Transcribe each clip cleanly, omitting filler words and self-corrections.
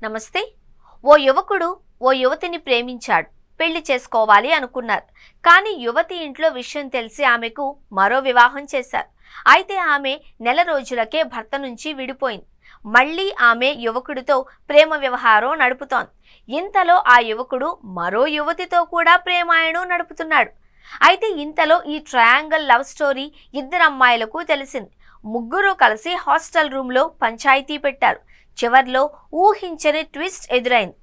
నమస్తే. ఓ యువకుడు ఓ యువతిని ప్రేమించాడు. పెళ్లి చేసుకోవాలి అనుకున్నారు. కానీ యువతి ఇంట్లో విషయం తెలిసి ఆమెకు మరో వివాహం చేశారు. అయితే ఆమె నెల రోజులకే భర్త నుంచి విడిపోయింది. మళ్ళీ ఆమె యువకుడితో ప్రేమ వ్యవహారం నడుపుతోంది. ఇంతలో ఆ యువకుడు మరో యువతితో కూడా ప్రేమాయణం నడుపుతున్నాడు. అయితే ఇంతలో ఈ ట్రయాంగిల్ లవ్ స్టోరీ ఇద్దరు అమ్మాయిలకు తెలిసింది. ముగ్గురు కలిసి హాస్టల్ రూమ్లో పంచాయతీ పెట్టారు. చివర్లో ఊహించని ట్విస్ట్ ఎదురైంది.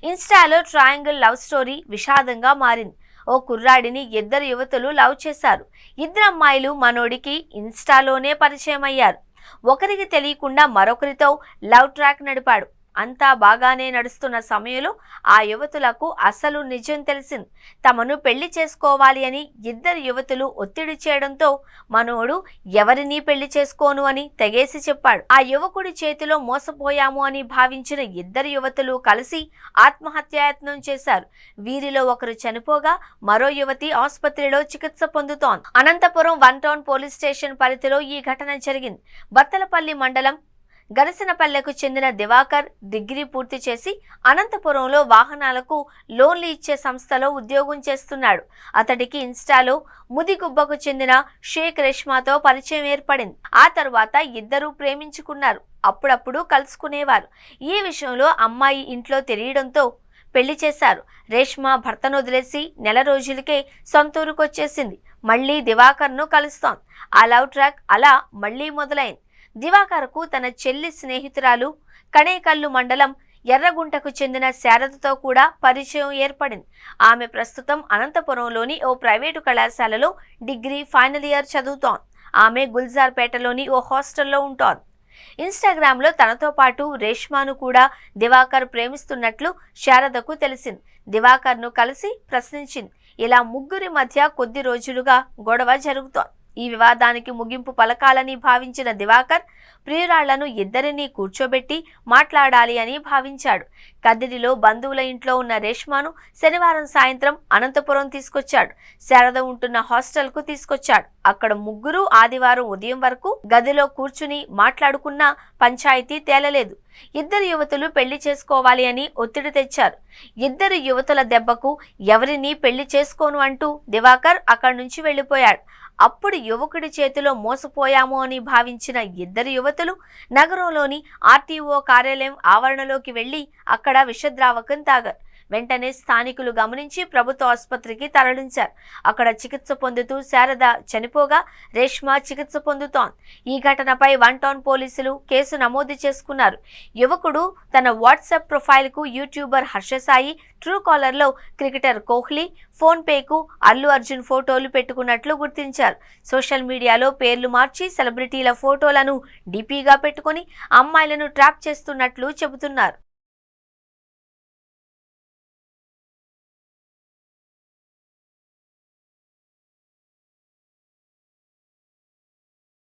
ఇన్స్టాలో ట్రయాంగిల్ లవ్ స్టోరీ విషాదంగా మారింది. ఓ కుర్రాడిని ఇద్దరు యువతులు లవ్ చేశారు. ఇద్దరు అమ్మాయిలు మనోడికి ఇన్స్టాలోనే పరిచయం అయ్యారు. ఒకరికి తెలియకుండా మరొకరితో లవ్ ట్రాక్ నడిపాడు. అంతా బాగానే నడుస్తున్న సమయంలో ఆ యువతులకు అసలు నిజం తెలిసింది. తమను పెళ్లి చేసుకోవాలి అని ఇద్దరు యువతులు ఒత్తిడి చేయడంతో మనోడు ఎవరినీ పెళ్లి చేసుకోను అని తెగేసి చెప్పాడు. ఆ యువకుడి చేతిలో మోసపోయాము అని భావించిన ఇద్దరు యువతులు కలిసి ఆత్మహత్యాయత్నం చేశారు. వీరిలో ఒకరు చనిపోగా మరో యువతి ఆసుపత్రిలో చికిత్స పొందుతోంది. అనంతపురం 1 టౌన్ పోలీస్ స్టేషన్ పరిధిలో ఈ ఘటన జరిగింది. బత్తలపల్లి మండలం గరసనపల్లెకు చెందిన దివాకర్ డిగ్రీ పూర్తి చేసి అనంతపురంలో వాహనాలకు లోన్లు ఇచ్చే సంస్థలో ఉద్యోగం చేస్తున్నాడు. అతడికి ఇన్స్టాలో ముదిగుబ్బకు చెందిన షేక్ రేష్మాతో పరిచయం ఏర్పడింది. ఆ తర్వాత ఇద్దరూ ప్రేమించుకున్నారు. అప్పుడప్పుడు కలుసుకునేవారు. ఈ విషయంలో అమ్మాయి ఇంట్లో తెలియడంతో పెళ్లి చేశారు. రేష్మా భర్తను వదిలేసి నెల రోజులకే సొంతూరుకొచ్చేసింది. మళ్లీ దివాకర్ను కలుస్తోంది. ఆ లవ్ ట్రాక్ అలా మళ్లీ మొదలైంది. దివాకర్కు తన చెల్లి స్నేహితురాలు కణేకల్లు మండలం ఎర్రగుంటకు చెందిన శారదతో కూడా పరిచయం ఏర్పడింది. ఆమె ప్రస్తుతం అనంతపురంలోని ఓ ప్రైవేటు కళాశాలలో డిగ్రీ ఫైనల్ ఇయర్ చదువుతోంది. ఆమె గుల్జార్పేటలోని ఓ హాస్టల్లో ఉంటోంది. ఇన్స్టాగ్రామ్లో తనతో పాటు రేష్మాను కూడా దివాకర్ ప్రేమిస్తున్నట్లు శారదకు తెలిసింది. దివాకర్ను కలిసి ప్రశ్నించింది. ఇలా ముగ్గురి మధ్య కొద్ది రోజులుగా గొడవ జరుగుతోంది. ఈ వివాదానికి ముగింపు పలకాలని భావించిన దివాకర్ ప్రియురాళ్లను ఇద్దరినీ కూర్చోబెట్టి మాట్లాడాలి అని భావించాడు. కదిరిలో బంధువుల ఇంట్లో ఉన్న రేష్మాను శనివారం సాయంత్రం అనంతపురం తీసుకొచ్చాడు. శారద ఉంటున్న హాస్టల్కు తీసుకొచ్చాడు. అక్కడ ముగ్గురు ఆదివారం ఉదయం వరకు గదిలో కూర్చుని మాట్లాడుకున్న పంచాయతీ తేలలేదు. ఇద్దరు యువతులు పెళ్లి చేసుకోవాలి అని ఒత్తిడి తెచ్చారు. ఇద్దరు యువతుల దెబ్బకు ఎవరినీ పెళ్లి చేసుకోను అంటూ దివాకర్ అక్కడి నుంచి వెళ్లిపోయాడు. అప్పుడు యువకుడి చేతిలో మోసపోయాము అని భావించిన ఇద్దరు యువతులు నగరంలోని ఆర్టీఓ కార్యాలయం ఆవరణలోకి వెళ్లి అక్కడ విషద్రావకం తాగారు. వెంటనే స్థానికులు గమనించి ప్రభుత్వ ఆసుపత్రికి తరలించారు. అక్కడ చికిత్స పొందుతూ శారద చనిపోగా రేష్మా చికిత్స పొందుతోంది. ఈ ఘటనపై 1 టౌన్ పోలీసులు కేసు నమోదు చేసుకున్నారు. యువకుడు తన వాట్సాప్ ప్రొఫైల్కు యూట్యూబర్ హర్షసాయి, ట్రూ కాలర్లో క్రికెటర్ కోహ్లీ, ఫోన్ పేకు అల్లు అర్జున్ ఫోటోలు పెట్టుకున్నట్లు గుర్తించారు. సోషల్ మీడియాలో పేర్లు మార్చి సెలబ్రిటీల ఫోటోలను డీపీగా పెట్టుకుని అమ్మాయిలను ట్రాప్ చేస్తున్నట్లు చెబుతున్నారు.